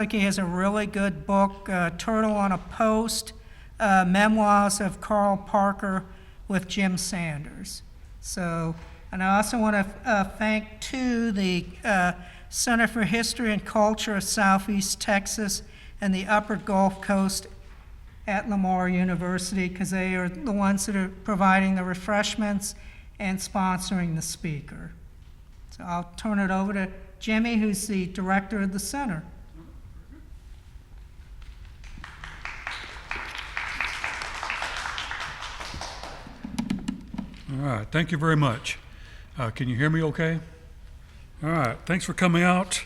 Like he has a really good book, Turtle on a Post, Memoirs of Carl Parker with Jim Sanders. So, and I also want to thank, too, the Center for History and Culture of Southeast Texas and the Upper Gulf Coast at Lamar University, because they are the ones that are providing the refreshments and sponsoring the speaker. So I'll turn it over to Jimmy, who's the director of the center. All right, thank you very much. Can you hear me okay? All right, thanks for coming out.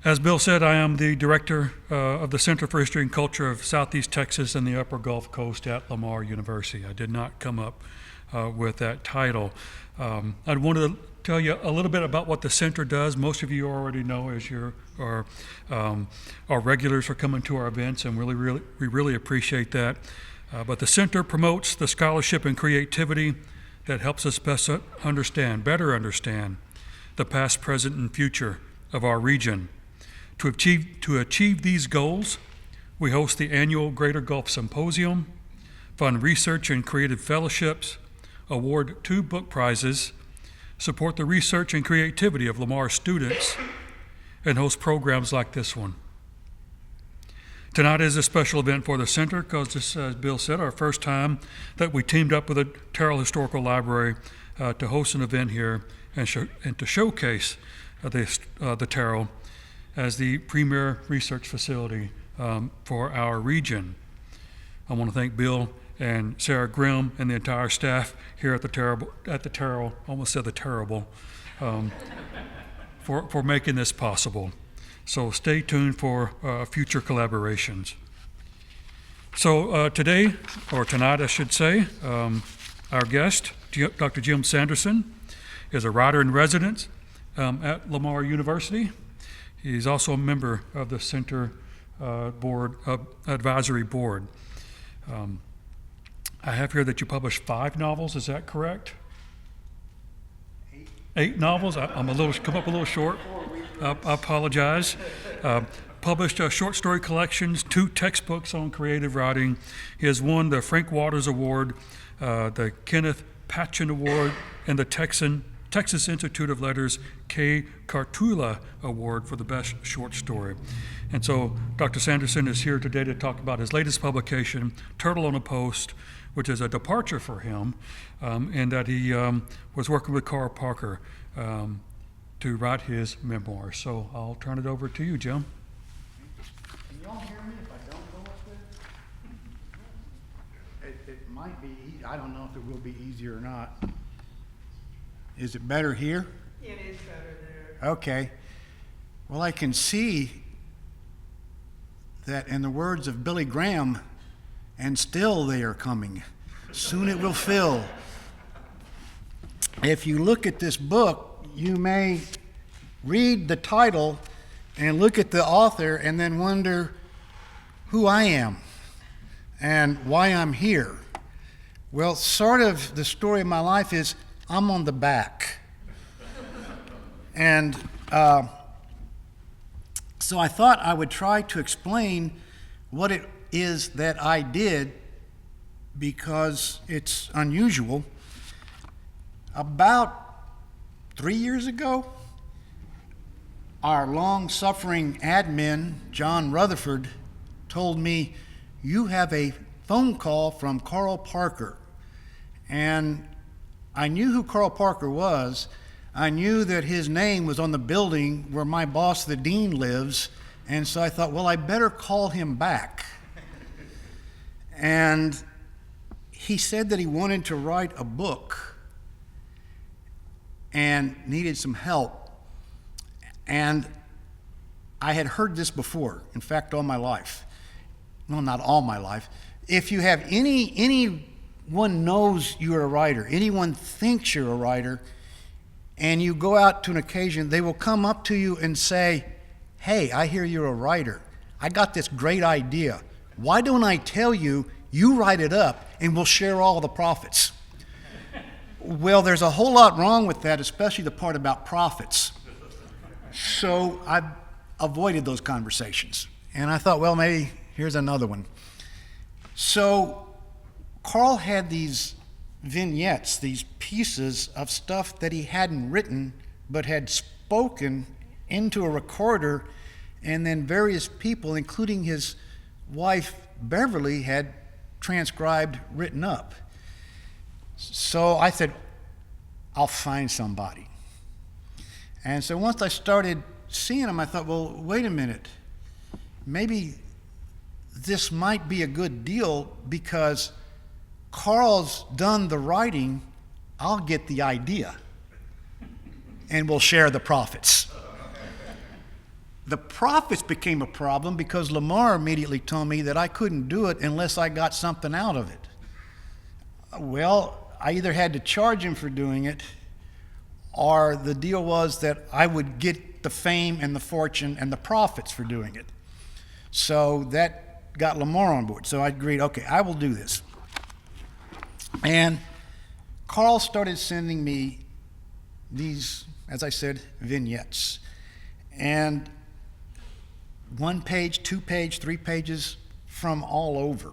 As Bill said, I am the director of the Center for History and Culture of Southeast Texas and the Upper Gulf Coast at Lamar University. I did not come up with that title. I wanted to tell you a little bit about what the center does. Most of you already know, as you are our regulars for coming to our events, and we really appreciate that. But the center promotes the scholarship and creativity that helps us better understand the past, present, and future of our region. To achieve these goals, we host the annual Greater Gulf Symposium, fund research and creative fellowships, award 2 book prizes, support the research and creativity of Lamar students, and host programs like this one. Tonight is a special event for the center because this, as Bill said, our first time that we teamed up with the Terrell Historical Library to host an event here and to showcase the Terrell as the premier research facility for our region. I want to thank Bill and Sarah Grimm and the entire staff here at the Terrell, almost said the Terrible, for making this possible. So stay tuned for future collaborations. So today, or tonight I should say, our guest, Dr. Jim Sanderson, is a writer in residence at Lamar University. He's also a member of the Center Advisory Board. I have here that you published 5 novels, is that correct? 8 novels? I'm come up a little short. I apologize. Published short story collections, 2 textbooks on creative writing. He has won the Frank Waters Award, the Kenneth Patchen Award, and the Texas Institute of Letters K. Cartula Award for the best short story. And so Dr. Sanderson is here today to talk about his latest publication, Turtle on a Post, which is a departure for him, in that he was working with Carl Parker to write his memoirs. So I'll turn it over to you, Jim. Can y'all hear me if I don't go up there? It might be, I don't know if it will be easier or not. Is it better here? It is better there. Okay. Well, I can see that in the words of Billy Graham, and still they are coming. Soon it will fill. If you look at this book, you may read the title and look at the author and then wonder who I am and why I'm here. Well, sort of the story of my life is I'm on the back. And so I thought I would try to explain what it is that I did because it's unusual. About 3 years ago, our long-suffering admin, John Rutherford, told me, "You have a phone call from Carl Parker." And I knew who Carl Parker was. I knew that his name was on the building where my boss, the dean, lives. And so I thought, well, I better call him back. And he said that he wanted to write a book and needed some help. And I had heard this before, in fact, all my life. Well, not all my life. If you have anyone knows you're a writer, anyone thinks you're a writer, and you go out to an occasion, they will come up to you and say, "Hey, I hear you're a writer. I got this great idea. Why don't I tell you, you write it up, and we'll share all the profits?" Well, there's a whole lot wrong with that, especially the part about profits. So I avoided those conversations. And I thought, well, maybe here's another one. So Carl had these vignettes, these pieces of stuff that he hadn't written but had spoken into a recorder, and then various people, including his wife Beverly, had transcribed, written up. So I said, I'll find somebody. And so once I started seeing them, I thought, well, wait a minute. Maybe this might be a good deal because Carl's done the writing, I'll get the idea, and we'll share the profits. The profits became a problem because Lamar immediately told me that I couldn't do it unless I got something out of it. Well, I either had to charge him for doing it, or the deal was that I would get the fame and the fortune and the profits for doing it. So that got Lamar on board. So I agreed, okay, I will do this. And Carl started sending me these, as I said, vignettes. And 1 page, 2 page, 3 pages from all over.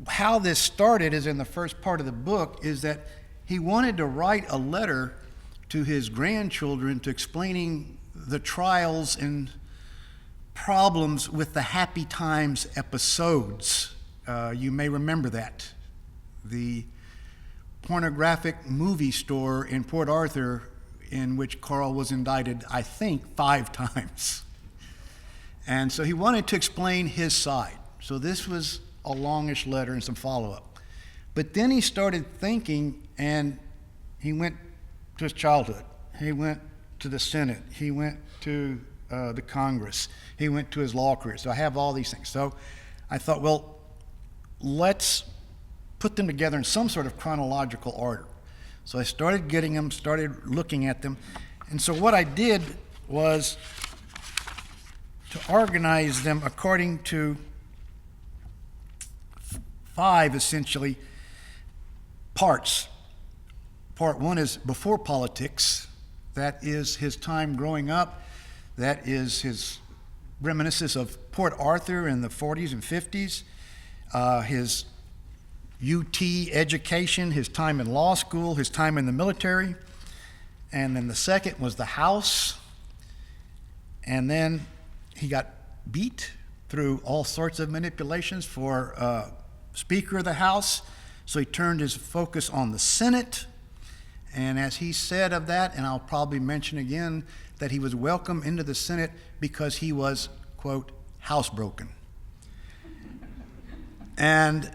How this started is in the first part of the book is that he wanted to write a letter to his grandchildren to explaining the trials and problems with the Happy Times episodes. You may remember that. The pornographic movie store in Port Arthur in which Carl was indicted, I think, 5 times. And so he wanted to explain his side. So this was a longish letter and some follow-up. But then he started thinking, and he went to his childhood. He went to the Senate. He went to the Congress. He went to his law career. So I have all these things. So I thought, well, let's put them together in some sort of chronological order. So I started getting them, started looking at them. And so what I did was to organize them according to 5, essentially, parts. Part 1 is before politics. That is his time growing up. That is his reminiscence of Port Arthur in the 40s and 50s. His UT education, his time in law school, his time in the military. And then the second was the House. And then he got beat through all sorts of manipulations for Speaker of the House. So he turned his focus on the Senate. And as he said of that, and I'll probably mention again, that he was welcomed into the Senate because he was, quote, housebroken. And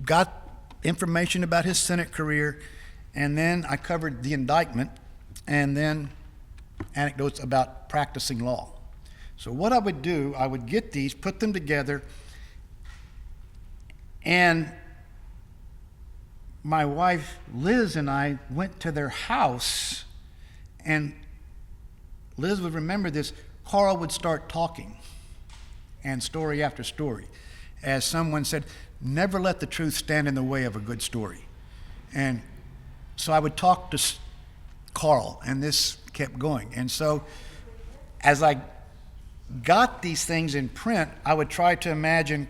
got information about his Senate career, and then I covered the indictment, and then anecdotes about practicing law. So what I would do, I would get these, put them together, and my wife Liz and I went to their house, and Liz would remember this. Carl would start talking, and story after story. As someone said, never let the truth stand in the way of a good story. And so I would talk to Carl, and this kept going. And so as I got these things in print, I would try to imagine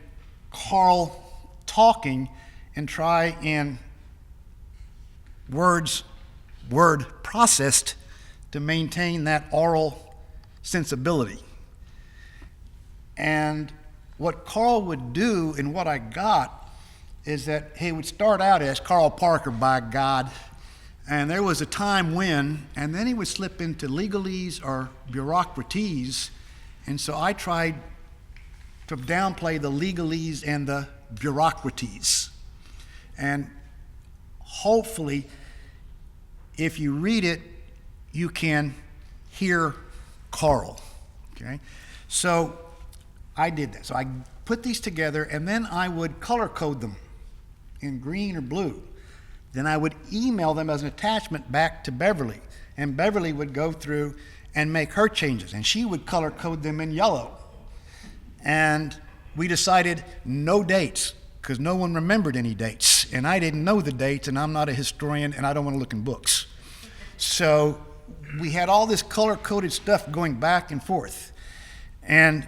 Carl talking and try in word processed to maintain that oral sensibility. And what Carl would do and what I got is that he would start out as Carl Parker, by God, and there was a time when, and then he would slip into legalese or bureaucraties, and so I tried to downplay the legalese and the bureaucraties. And hopefully, if you read it, you can hear Carl, okay? So I did that. So I put these together, and then I would color code them in green or blue. Then I would email them as an attachment back to Beverly, and Beverly would go through and make her changes, and she would color code them in yellow. And we decided no dates, because no one remembered any dates, and I didn't know the dates, and I'm not a historian, and I don't want to look in books. So we had all this color-coded stuff going back and forth. And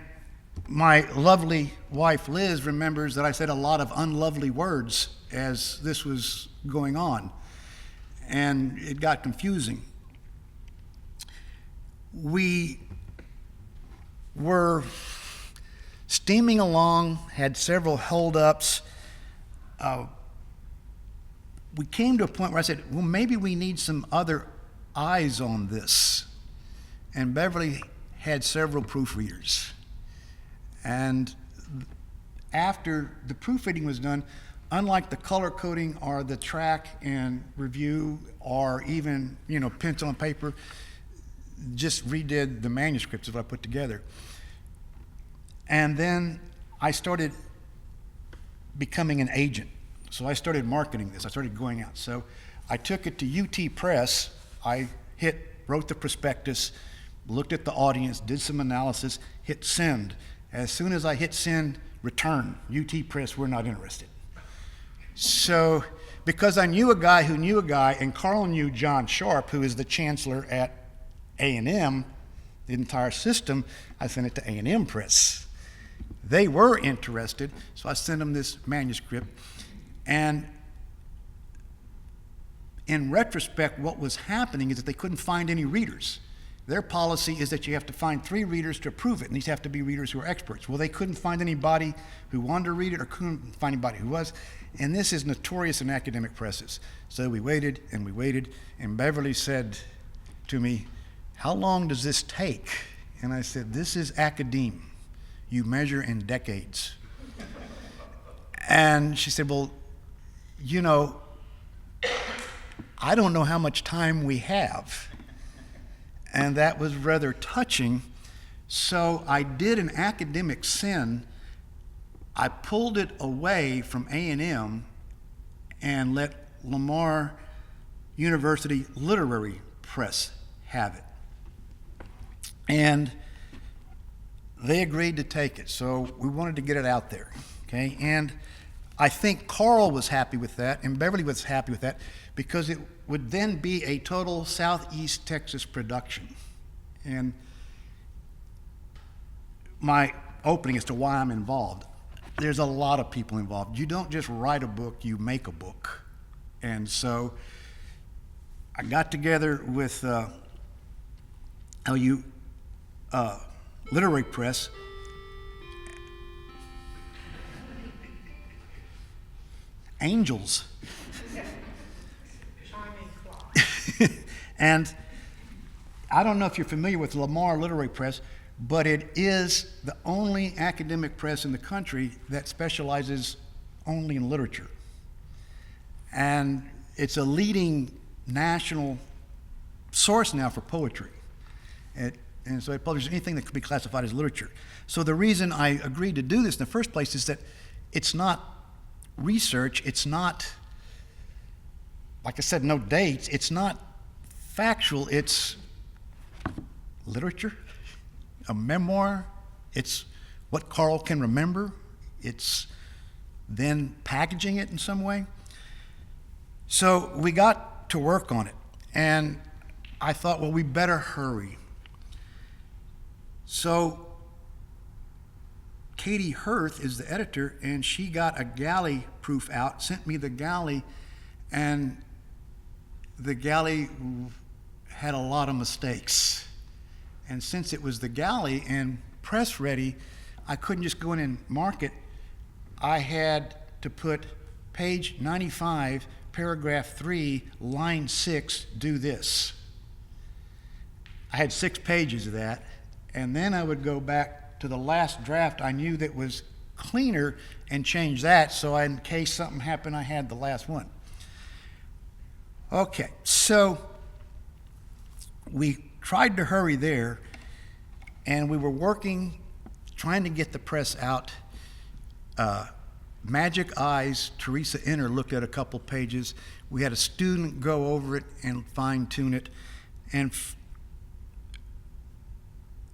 my lovely wife, Liz, remembers that I said a lot of unlovely words as this was going on. And it got confusing. We were steaming along, had several holdups. We came to a point where I said, well, maybe we need some other eyes on this. And Beverly had several proofreaders. And after the proofreading was done, unlike the color coding or the track and review or even, pencil and paper, just redid the manuscripts that I put together. And then I started becoming an agent. So I started marketing this. I started going out. So I took it to UT Press. I wrote the prospectus, looked at the audience, did some analysis, hit send. As soon as I hit send, return, UT Press, we're not interested. So because I knew a guy who knew a guy, and Carl knew John Sharp, who is the chancellor at A&M, the entire system, I sent it to A&M Press. They were interested, so I sent them this manuscript. And in retrospect, what was happening is that they couldn't find any readers. Their policy is that you have to find 3 readers to approve it, and these have to be readers who are experts. Well, they couldn't find anybody who wanted to read it or couldn't find anybody who was, and this is notorious in academic presses. So we waited, and Beverly said to me, how long does this take? And I said, this is academe. You measure in decades. And she said, well, I don't know how much time we have. And that was rather touching. So I did an academic sin. I pulled it away from A&M and let Lamar University Literary Press have it. And they agreed to take it. So we wanted to get it out there, okay? And I think Carl was happy with that, and Beverly was happy with that, because it would then be a total Southeast Texas production. And my opening as to why I'm involved, there's a lot of people involved. You don't just write a book, you make a book. And so I got together with LU Literary Press. Angels. And I don't know if you're familiar with Lamar Literary Press, but it is the only academic press in the country that specializes only in literature. And it's a leading national source now for poetry. And so it publishes anything that could be classified as literature. So the reason I agreed to do this in the first place is that it's not research, it's not, like I said, no dates, it's not factual, it's literature, a memoir, it's what Carl can remember, it's then packaging it in some way. So we got to work on it, and I thought, well, we better hurry. So Katie Hirth is the editor, and she got a galley proof out, sent me the galley, and the galley had a lot of mistakes. And since it was the galley and press ready, I couldn't just go in and mark it. I had to put page 95, paragraph 3, line 6, do this. I had 6 pages of that, and then I would go back to the last draft I knew that was cleaner and change that, so in case something happened, I had the last one. Okay, so we tried to hurry there, and we were working, trying to get the press out. Magic Eyes, Teresa Inner looked at a couple pages. We had a student go over it and fine-tune it, and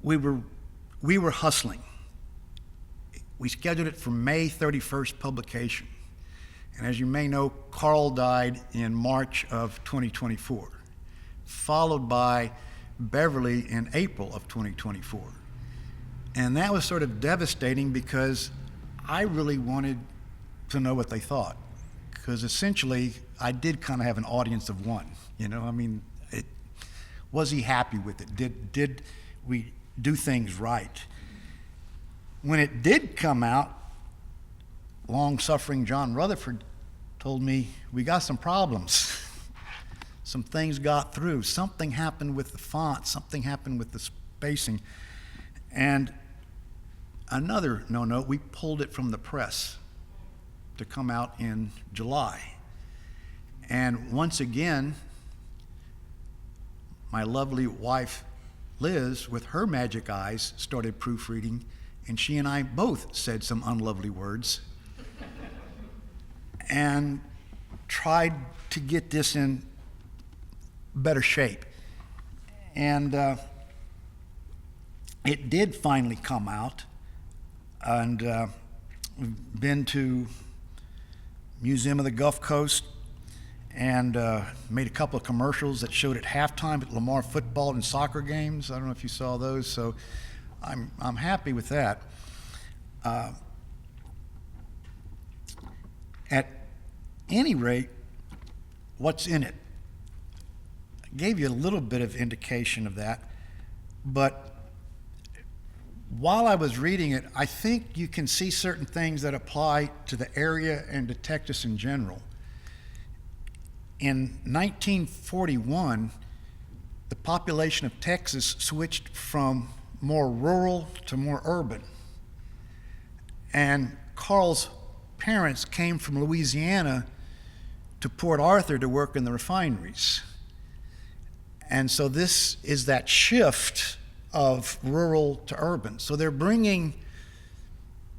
we were hustling. We scheduled it for May 31st publication. And as you may know, Carl died in March of 2024. followed by Beverly in April of 2024. And that was sort of devastating because I really wanted to know what they thought. Because essentially, I did kind of have an audience of one. You know, I mean, was he happy with it? Did we do things right? When it did come out, long-suffering John Rutherford told me, we got some problems. Some things got through. Something happened with the font. Something happened with the spacing. And another no-no, we pulled it from the press to come out in July. And once again, my lovely wife, Liz, with her magic eyes, started proofreading, and she and I both said some unlovely words and tried to get this in better shape. And it did finally come out, and we've been to Museum of the Gulf Coast and made a couple of commercials that showed at halftime at Lamar football and soccer games. I don't know if you saw those, so I'm happy with that. At any rate, what's in it? I gave you a little bit of indication of that, but while I was reading it, I think you can see certain things that apply to the area and to Texas in general. In 1941, the population of Texas switched from more rural to more urban. And Carl's parents came from Louisiana to Port Arthur to work in the refineries. And so this is that shift of rural to urban. So they're bringing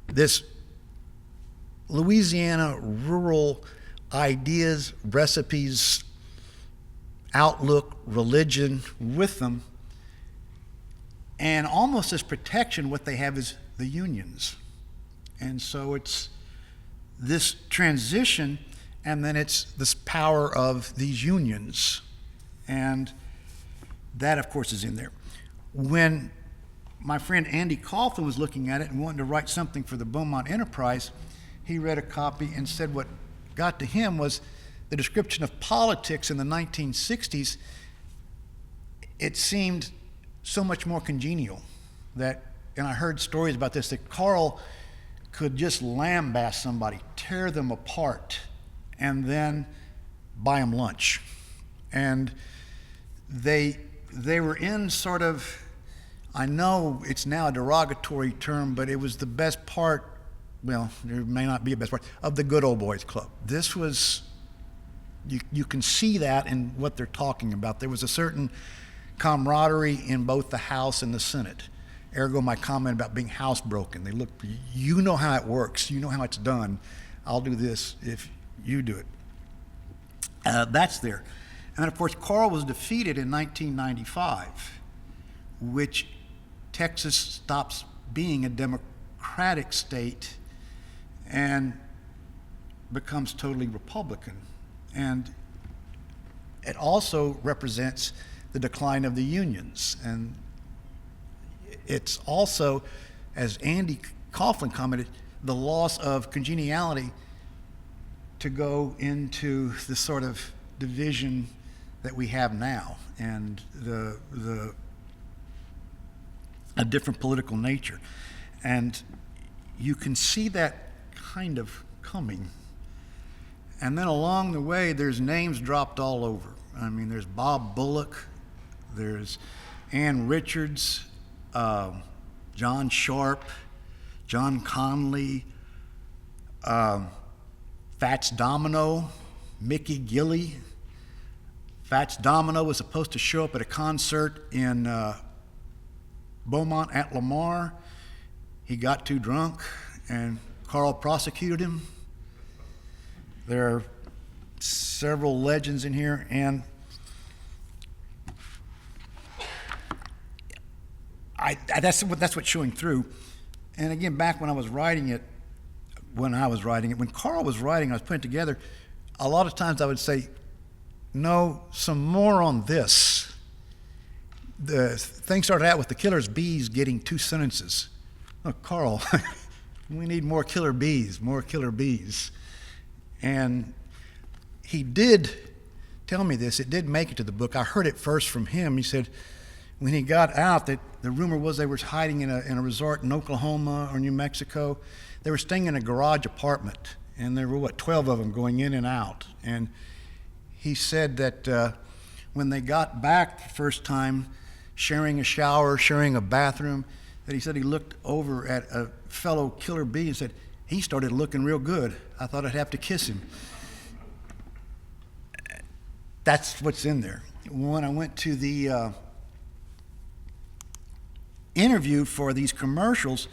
this Louisiana rural ideas, recipes, outlook, religion with them. And almost as protection, what they have is the unions. And so it's this transition, and then it's this power of these unions. And that, of course, is in there. When my friend Andy Coughlin was looking at it and wanting to write something for the Beaumont Enterprise, he read a copy and said what got to him was the description of politics in the 1960s. It seemed so much more congenial that, and I heard stories about this, that Carl could just lambaste somebody, tear them apart, and then buy them lunch. And they were in sort of, I know it's now a derogatory term, but it was the best part, well, there may not be a best part, of the good old boys club. This was, you can see that in what they're talking about. There was a certain camaraderie in both the House and the Senate. Ergo my comment about being housebroken. They look, you know how it works, you know how it's done. I'll do this if you do it. That's there. And then, of course, Carl was defeated in 1995, which Texas stops being a democratic state and becomes totally Republican. And it also represents the decline of the unions. And it's also, as Andy Coughlin commented, the loss of congeniality to go into the sort of division that we have now, and a different political nature. And you can see that kind of coming. And then along the way, there's names dropped all over. I mean, there's Bob Bullock, there's Ann Richards, John Sharp, John Conley, Fats Domino, Mickey Gilley. Fats Domino was supposed to show up at a concert in Beaumont at Lamar. He got too drunk, and Carl prosecuted him. There are several legends in here, and that's what's showing through. And again, back when Carl was writing it, when I was putting it together, a lot of times I would say, no, some more on this. the thing started out with the killer's bees getting 2 sentences. Oh, Carl, we need more killer bees, more killer bees. And he did tell me this. It did make it to the book. I heard it first from him. He said when he got out that the rumor was they were hiding in a resort in Oklahoma or New Mexico. They were staying in a garage apartment, and there were, 12 of them going in and out. And he said that when they got back the first time, sharing a shower, sharing a bathroom, that he said he looked over at a fellow killer bee and said, he started looking real good. I thought I'd have to kiss him. That's what's in there. When I went to the interview for these commercials,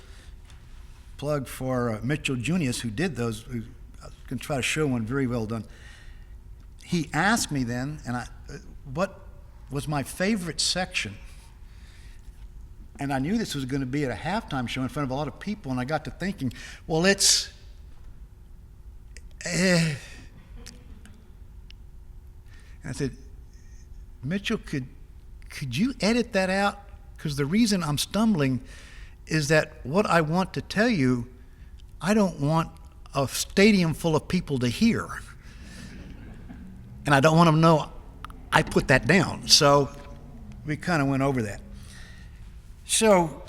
plug for Mitchell Junius, who did those, who I can try to show one, very well done. He asked me then, and what was my favorite section? And I knew this was going to be at a halftime show in front of a lot of people, and I got to thinking, well, it's and I said, Mitchell, could you edit that out? Because the reason I'm stumbling is that what I want to tell you, I don't want a stadium full of people to hear. And I don't want them to know I put that down. So we kind of went over that. So,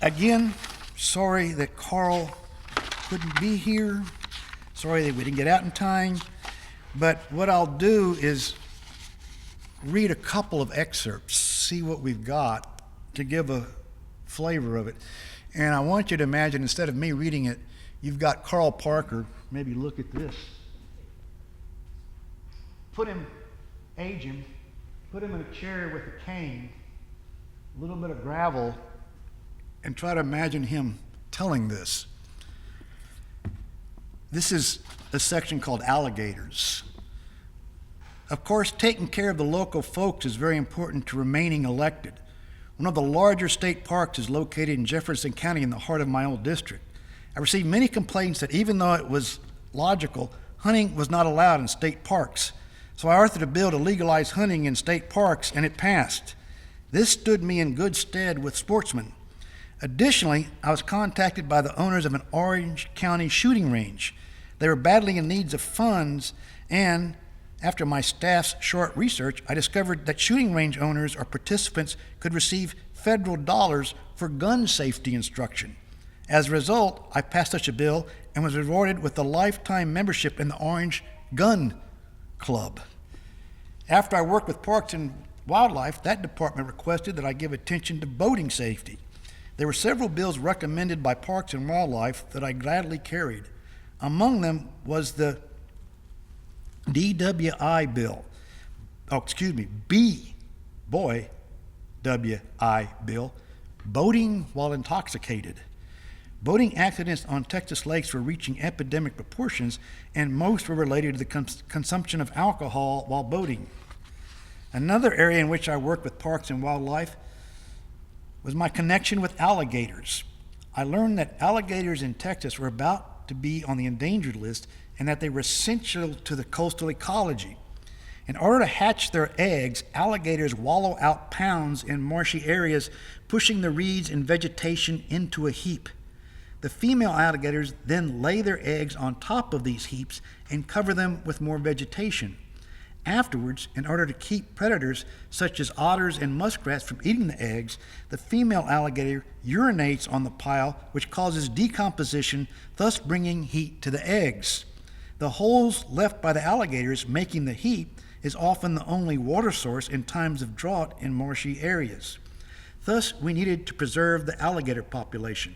again, sorry that Carl couldn't be here. Sorry that we didn't get out in time. But what I'll do is read a couple of excerpts, see what we've got to give a flavor of it. And I want you to imagine, instead of me reading it, you've got Carl Parker. Maybe look at this. Age him, put him in a chair with a cane, a little bit of gravel, and try to imagine him telling this. This is a section called Alligators. Of course, taking care of the local folks is very important to remaining elected. One of the larger state parks is located in Jefferson County in the heart of my old district. I received many complaints that even though it was logical, hunting was not allowed in state parks. So I authored a bill to legalize hunting in state parks, and it passed. This stood me in good stead with sportsmen. Additionally, I was contacted by the owners of an Orange County shooting range. They were badly in need of funds, and after my staff's short research, I discovered that shooting range owners or participants could receive federal dollars for gun safety instruction. As a result, I passed such a bill and was rewarded with a lifetime membership in the Orange Gun Club. After I worked with Parks and Wildlife, that department requested that I give attention to boating safety. There were several bills recommended by Parks and Wildlife that I gladly carried. Among them was the DWI bill. BWI bill, boating while intoxicated. Boating accidents on Texas lakes were reaching epidemic proportions, and most were related to the consumption of alcohol while boating. Another area in which I worked with Parks and Wildlife was my connection with alligators. I learned that alligators in Texas were about to be on the endangered list and that they were essential to the coastal ecology. In order to hatch their eggs, alligators wallow out pounds in marshy areas, pushing the reeds and vegetation into a heap. The female alligators then lay their eggs on top of these heaps and cover them with more vegetation. Afterwards, in order to keep predators such as otters and muskrats from eating the eggs, the female alligator urinates on the pile, which causes decomposition, thus bringing heat to the eggs. The holes left by the alligators making the heap is often the only water source in times of drought in marshy areas. Thus, we needed to preserve the alligator population.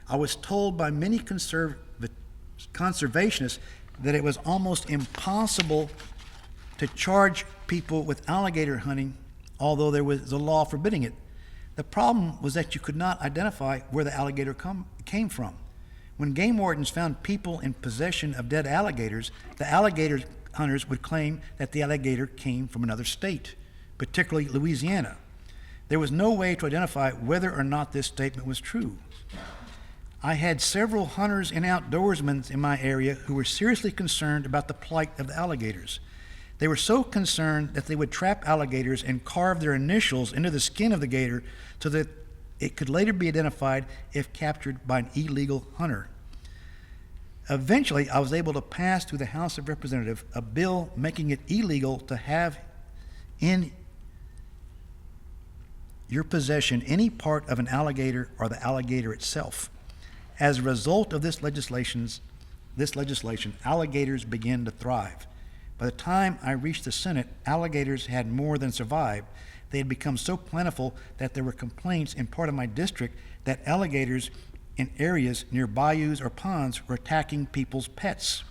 I was told by many conservationists that it was almost impossible to charge people with alligator hunting, although there was a law forbidding it. The problem was that you could not identify where the alligator came from. When game wardens found people in possession of dead alligators, the alligator hunters would claim that the alligator came from another state, particularly Louisiana. There was no way to identify whether or not this statement was true. I had several hunters and outdoorsmen in my area who were seriously concerned about the plight of the alligators. They were so concerned that they would trap alligators and carve their initials into the skin of the gator so that it could later be identified if captured by an illegal hunter. Eventually, I was able to pass through the House of Representatives a bill making it illegal to have in your possession any part of an alligator or the alligator itself. As a result of this legislation, alligators began to thrive. By the time I reached the Senate, alligators had more than survived. They had become so plentiful that there were complaints in part of my district that alligators in areas near bayous or ponds were attacking people's pets.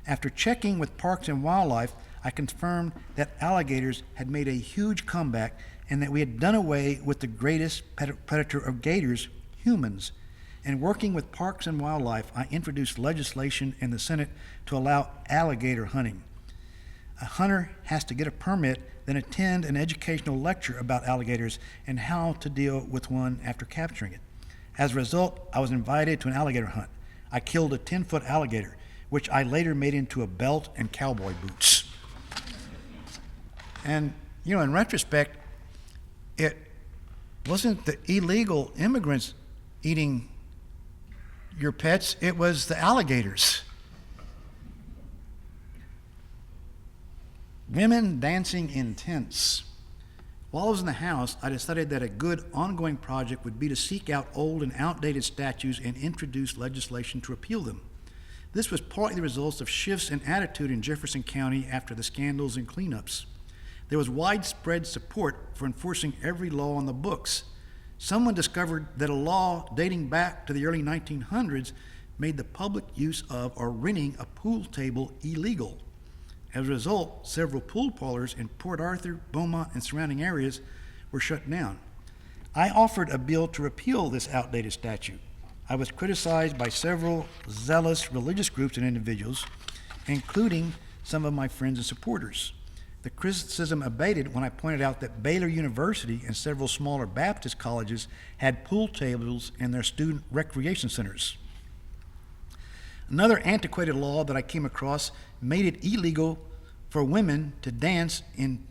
After checking with Parks and Wildlife, I confirmed that alligators had made a huge comeback and that we had done away with the greatest predator of gators, humans. And working with Parks and Wildlife, I introduced legislation in the Senate to allow alligator hunting. A hunter has to get a permit, then attend an educational lecture about alligators and how to deal with one after capturing it. As a result, I was invited to an alligator hunt. I killed a 10-foot alligator, which I later made into a belt and cowboy boots. And, in retrospect, it wasn't the illegal immigrants eating your pets, it was the alligators. Women dancing in tents. While I was in the House, I decided that a good ongoing project would be to seek out old and outdated statues and introduce legislation to repeal them. This was partly the result of shifts in attitude in Jefferson County after the scandals and cleanups. There was widespread support for enforcing every law on the books. Someone discovered that a law dating back to the early 1900s made the public use of or renting a pool table illegal. As a result, several pool parlors in Port Arthur, Beaumont, and surrounding areas were shut down. I offered a bill to repeal this outdated statute. I was criticized by several zealous religious groups and individuals, including some of my friends and supporters. The criticism abated when I pointed out that Baylor University and several smaller Baptist colleges had pool tables in their student recreation centers. Another antiquated law that I came across made it illegal for women to dance in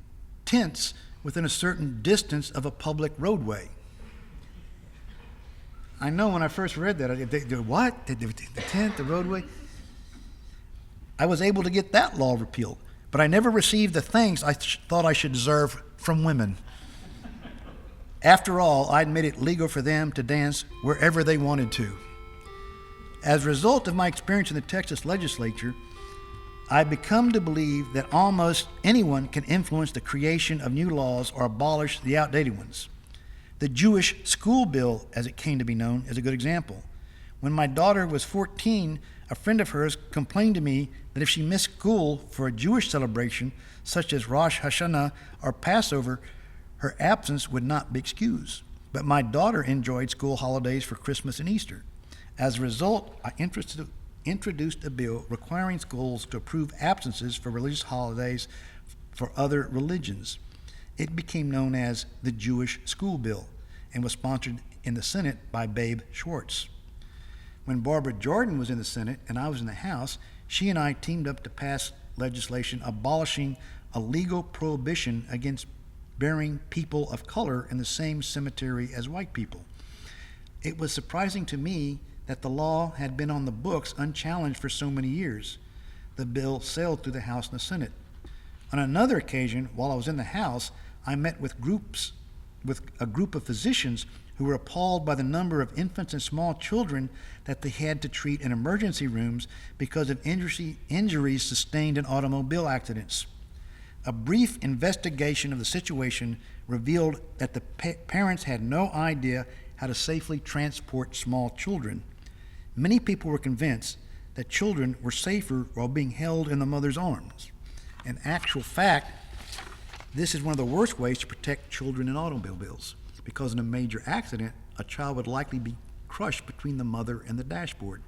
tents within a certain distance of a public roadway. I know when I first read that, what? The tent, the roadway? I was able to get that law repealed, but I never received the things I thought I should deserve from women. After all, I'd made it legal for them to dance wherever they wanted to. As a result of my experience in the Texas legislature, I've become to believe that almost anyone can influence the creation of new laws or abolish the outdated ones. The Jewish school bill, as it came to be known, is a good example. When my daughter was 14, a friend of hers complained to me that if she missed school for a Jewish celebration, such as Rosh Hashanah or Passover, her absence would not be excused. But my daughter enjoyed school holidays for Christmas and Easter. As a result, I introduced a bill requiring schools to approve absences for religious holidays for other religions. It became known as the Jewish School Bill and was sponsored in the Senate by Babe Schwartz. When Barbara Jordan was in the Senate and I was in the House, she and I teamed up to pass legislation abolishing a legal prohibition against burying people of color in the same cemetery as white people. It was surprising to me that the law had been on the books unchallenged for so many years. The bill sailed through the House and the Senate. On another occasion, while I was in the House, I met with a group of physicians who were appalled by the number of infants and small children that they had to treat in emergency rooms because of injuries sustained in automobile accidents. A brief investigation of the situation revealed that the parents had no idea how to safely transport small children. Many people were convinced that children were safer while being held in the mother's arms. In actual fact, this is one of the worst ways to protect children in automobiles, because in a major accident, a child would likely be crushed between the mother and the dashboard.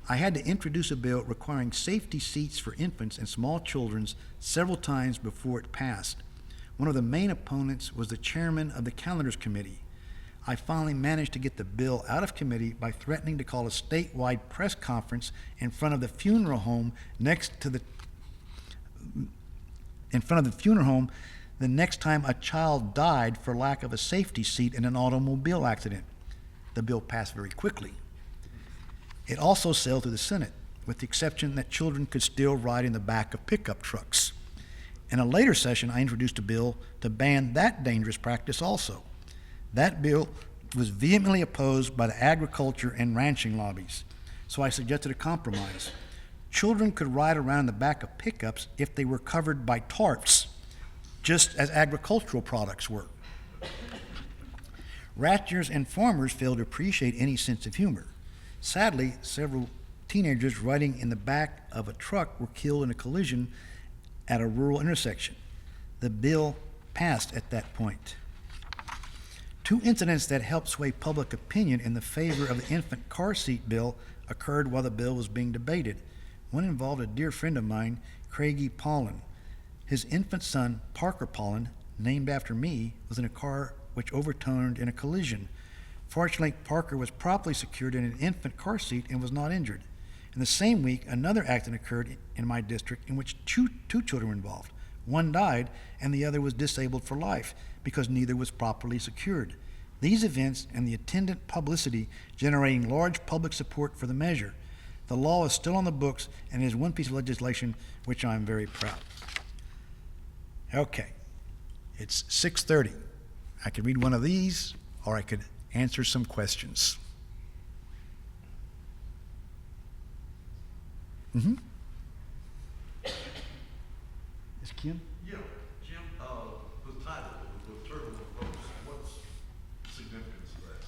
I had to introduce a bill requiring safety seats for infants and small children several times before it passed. One of the main opponents was the chairman of the Calendars Committee. I finally managed to get the bill out of committee by threatening to call a statewide press conference in front of the funeral home next to the in front of the funeral home the next time a child died for lack of a safety seat in an automobile accident. The bill passed very quickly. It also sailed through the Senate, with the exception that children could still ride in the back of pickup trucks. In a later session, I introduced a bill to ban that dangerous practice also. That bill was vehemently opposed by the agriculture and ranching lobbies, so I suggested a compromise. Children could ride around in the back of pickups if they were covered by tarps, just as agricultural products were. Ranchers and farmers failed to appreciate any sense of humor. Sadly, several teenagers riding in the back of a truck were killed in a collision at a rural intersection. The bill passed at that point. Two incidents that helped sway public opinion in the favor of the infant car seat bill occurred while the bill was being debated. One involved a dear friend of mine, Craigie Paulin. His infant son, Parker Paulin, named after me, was in a car which overturned in a collision. Fortunately, Parker was properly secured in an infant car seat and was not injured. In the same week, another accident occurred in my district in which two children were involved. One died, and the other was disabled for life because neither was properly secured. These events and the attendant publicity generating large public support for the measure. The law is still on the books and is one piece of legislation which I am very proud. Okay, it's 6:30. I could read one of these, or I could answer some questions. Mm-hmm. Is Kim? Yeah, Jim, the title, the turtle and post, what's significance of that?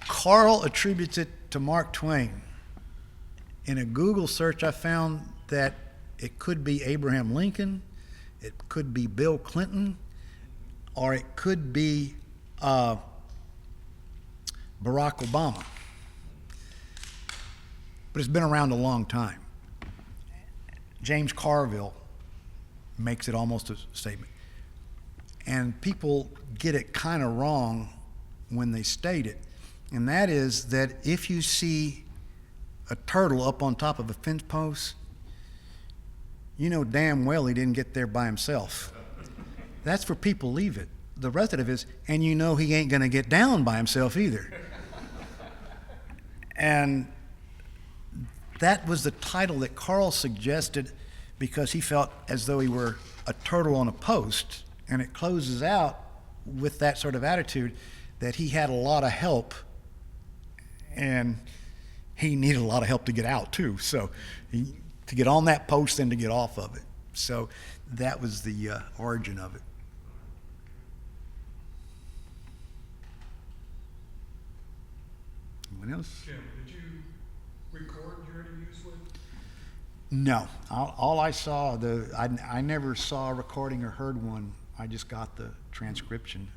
Carl attributes it to Mark Twain. In a Google search, I found that it could be Abraham Lincoln, it could be Bill Clinton, or it could be Barack Obama. But it's been around a long time. James Carville makes it almost a statement. And people get it kind of wrong when they state it. And that is that if you see a turtle up on top of a fence post, you know damn well he didn't get there by himself. That's where people leave it. The rest of it is, and you know he ain't going to get down by himself either. And that was the title that Carl suggested because he felt as though he were a turtle on a post, and it closes out with that sort of attitude that he had a lot of help, and he needed a lot of help to get out too. So to get on that post and to get off of it. So that was the origin of it. Anyone else? Jim, did you record your interviews with? No, all I saw, I never saw a recording or heard one. I just got the transcription.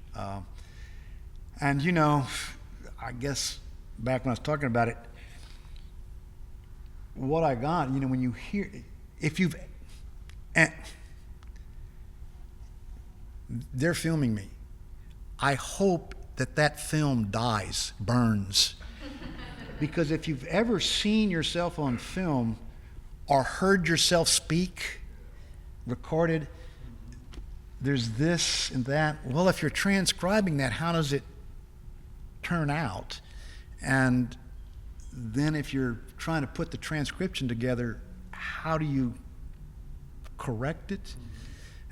And you know, I guess back when I was talking about it, what I got, you know, when you hear, if you've, they're filming me. I hope that film dies, burns. Because if you've ever seen yourself on film or heard yourself speak, recorded, there's this and that. Well, if you're transcribing that, how does it turn out? And then if you're trying to put the transcription together, how do you correct it?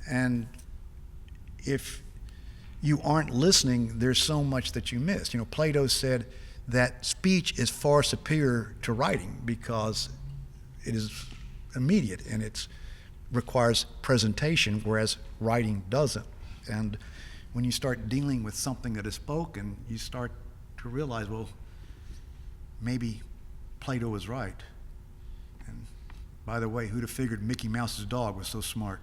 And if you aren't listening, there's so much that you miss. You know, Plato said that speech is far superior to writing because it is immediate and it requires presentation, whereas writing doesn't. And when you start dealing with something that is spoken, you start to realize, well, maybe Plato was right. And by the way, who'd have figured Mickey Mouse's dog was so smart?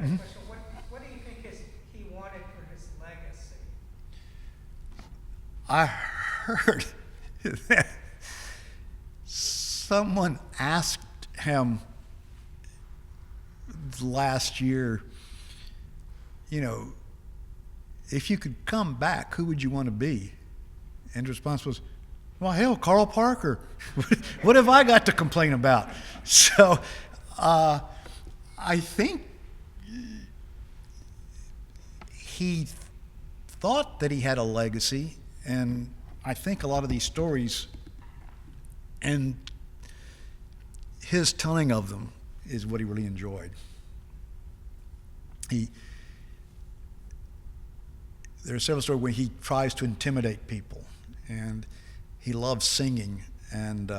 Mm-hmm. So what do you think he wanted for his legacy? I heard that someone asked him last year, you know, if you could come back, who would you want to be? And the response was, well, hell, Carl Parker. What have I got to complain about? So I think he thought that he had a legacy, and I think a lot of these stories and his telling of them is what he really enjoyed. There are several stories where he tries to intimidate people, and he loved singing, and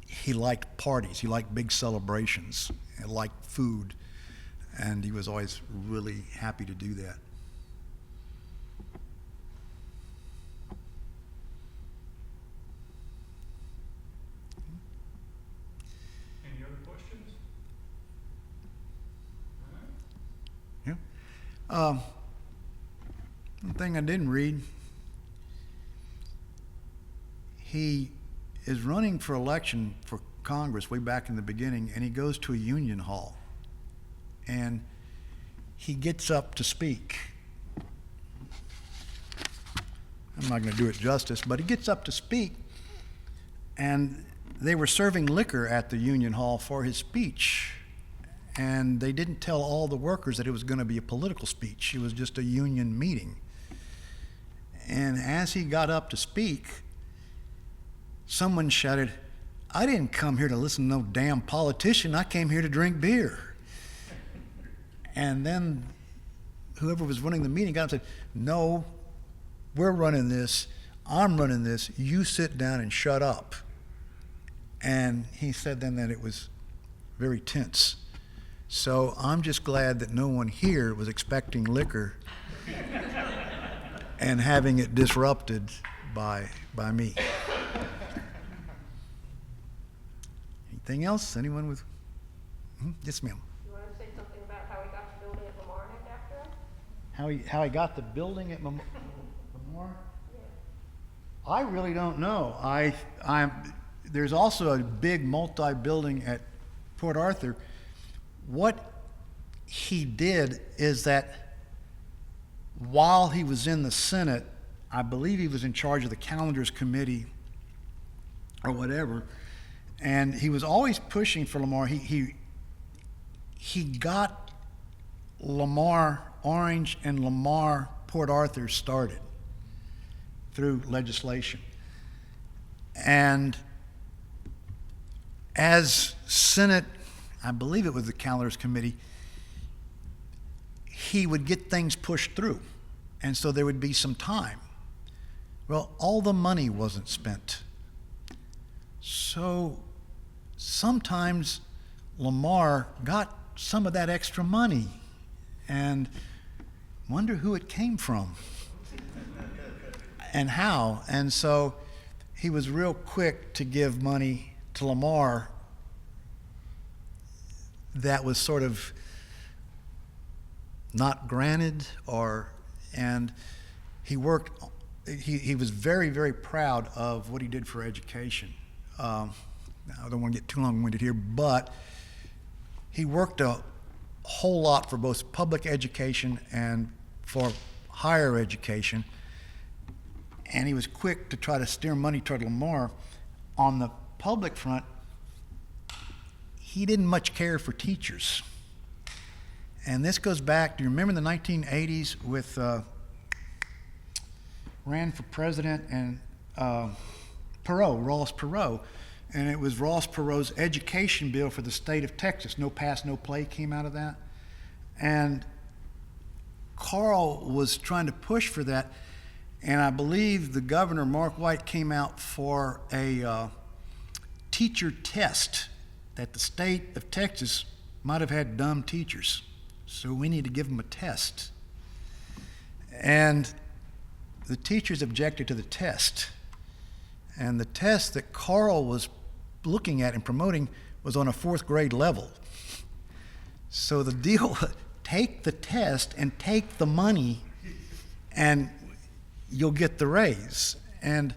he liked parties. He liked big celebrations, and liked food, and he was always really happy to do that. Any other questions? Yeah. One thing I didn't read, he is running for election for Congress way back in the beginning, and he goes to a union hall, and he gets up to speak. I'm not going to do it justice, but he gets up to speak, and they were serving liquor at the union hall for his speech. And they didn't tell all the workers that it was going to be a political speech. It was just a union meeting. And as he got up to speak, someone shouted, "I didn't come here to listen to no damn politician. I came here to drink beer." And then whoever was running the meeting got up and said, "No, we're running this. I'm running this. You sit down and shut up." And he said then that it was very tense. So I'm just glad that no one here was expecting liquor and having it disrupted by me. Anything else? Anyone with? Yes, ma'am. You want to say something about how he got the building at Lamar named after him? How he got the building at Lamar? I really don't know. There's also a big multi-building at Port Arthur. What he did is that while he was in the Senate, I believe he was in charge of the calendars committee or whatever, and he was always pushing for Lamar. He got Lamar Orange and Lamar Port Arthur started through legislation. And as Senate, I believe it was the calendars committee, he would get things pushed through. And so there would be some time. Well, all the money wasn't spent. So sometimes Lamar got some of that extra money and wonder who it came from and how. And so he was real quick to give money to Lamar that was sort of not granted, and he worked. He was very, very proud of what he did for education. Now, I don't want to get too long-winded here, but he worked a whole lot for both public education and for higher education, and he was quick to try to steer money toward Lamar. On the public front, he didn't much care for teachers. And this goes back, do you remember the 1980s with ran for president and Ross Perot, and it was Ross Perot's education bill for the state of Texas. No pass, no play came out of that. And Carl was trying to push for that, and I believe the governor, Mark White, came out for a teacher test that the state of Texas might have had dumb teachers, so we need to give them a test. And the teachers objected to the test. And the test that Carl was looking at and promoting was on a 4th grade level. So the deal, take the test and take the money and you'll get the raise. And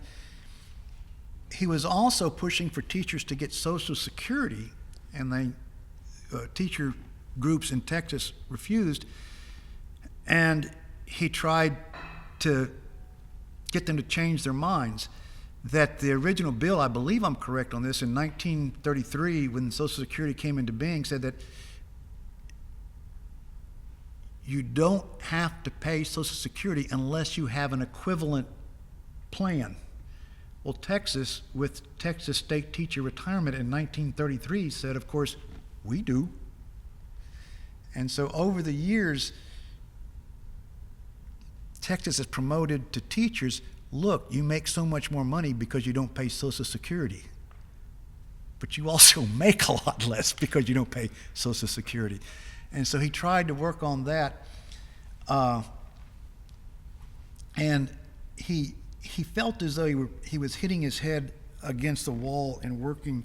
he was also pushing for teachers to get Social Security, and the teacher groups in Texas refused. And he tried to get them to change their minds. That the original bill, I believe I'm correct on this, in 1933, when Social Security came into being, said that you don't have to pay Social Security unless you have an equivalent plan. Well, Texas, with Texas State Teacher Retirement in 1933, said, of course, we do. And so over the years, Texas has promoted to teachers, look, you make so much more money because you don't pay Social Security. But you also make a lot less because you don't pay Social Security. And so he tried to work on that. And he felt as though he was hitting his head against the wall and working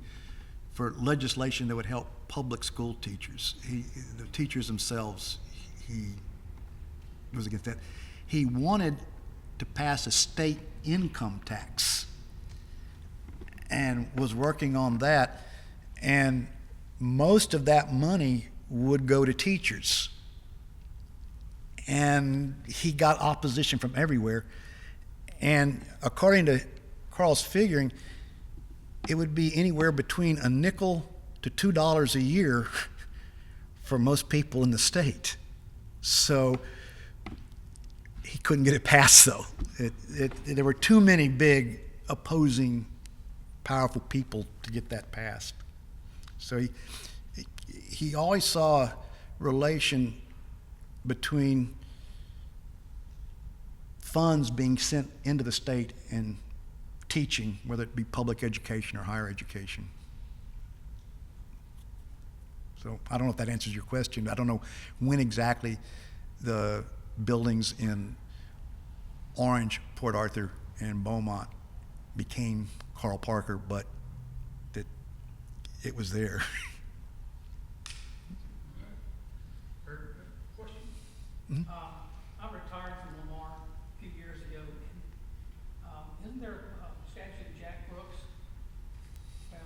for legislation that would help public school teachers. The teachers themselves, he was against that. He wanted to pass a state income tax and was working on that. And most of that money would go to teachers. And he got opposition from everywhere. And according to Carl's figuring, it would be anywhere between a nickel to $2 a year for most people in the state. So he couldn't get it passed, though. There were too many big opposing, powerful people to get that passed. So he always saw a relation between funds being sent into the state and teaching, whether it be public education or higher education. So I don't know if that answers your question. I don't know when exactly the buildings in Orange, Port Arthur, and Beaumont became Carl Parker, but it was there. Question. Mhm. I retired from Lamar a few years ago. Isn't there a statue of Jack Brooks? Well,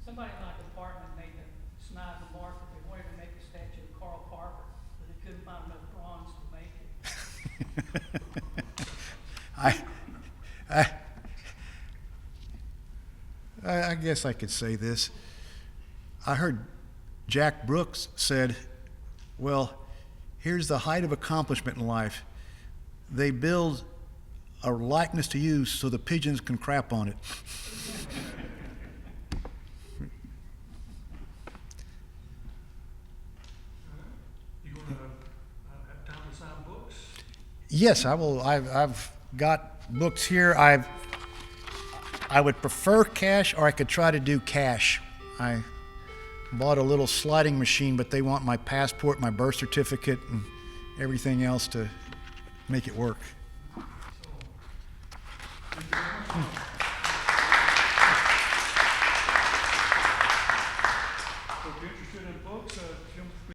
somebody in my department made a snide remark that they wanted to make a statue of Carl Parker, but they couldn't find enough bronze to make it. I guess I could say this. I heard Jack Brooks said, well, here's the height of accomplishment in life. They build a likeness to you so the pigeons can crap on it. You want to have time to sign books? Yes, I will. I've got books here. I would prefer cash, or I could try to do cash. I bought a little sliding machine, but they want my passport, my birth certificate, and everything else to make it work. Thank you very much.